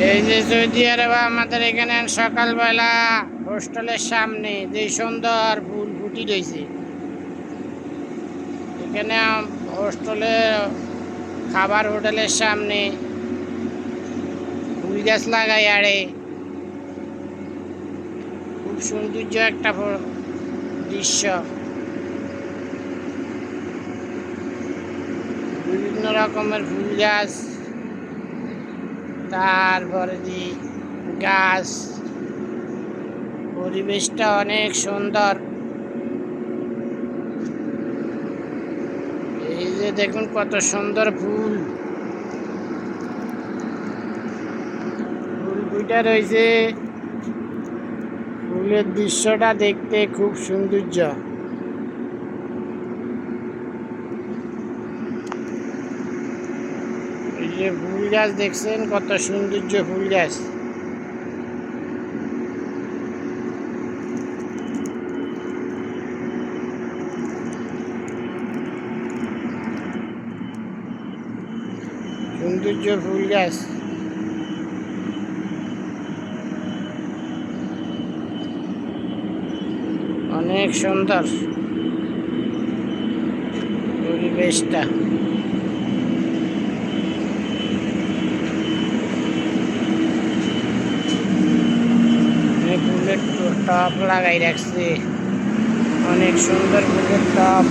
এই যে সৌদি আরবে আমাদের এখানে সকালবেলা হোস্টেলের সামনে যে সুন্দর ফুল ফুটি রয়েছে, এখানে হোস্টেলে খাবার হোটেলের সামনে ফুল গাছ লাগাই আড়ে খুব সৌন্দর্য একটা দৃশ্য। বিভিন্ন রকমের ফুল গাছ, তারপরে যে গাছ, পরিবেশটা অনেক সুন্দর। এই যে দেখুন কত সুন্দর ফুল ফুইটা রয়েছে। ফুলের দৃশ্যটা দেখতে খুব সৌন্দর্য। এই যে ফুল গাছ দেখছেন কত সৌন্দর্য ফুল গাছ। সৌন্দর্য ফুল গাছ অনেক সুন্দর পরিবেশটা। ফুলের টব লাগাই রাখছে, অনেক সুন্দর ফুলের টব।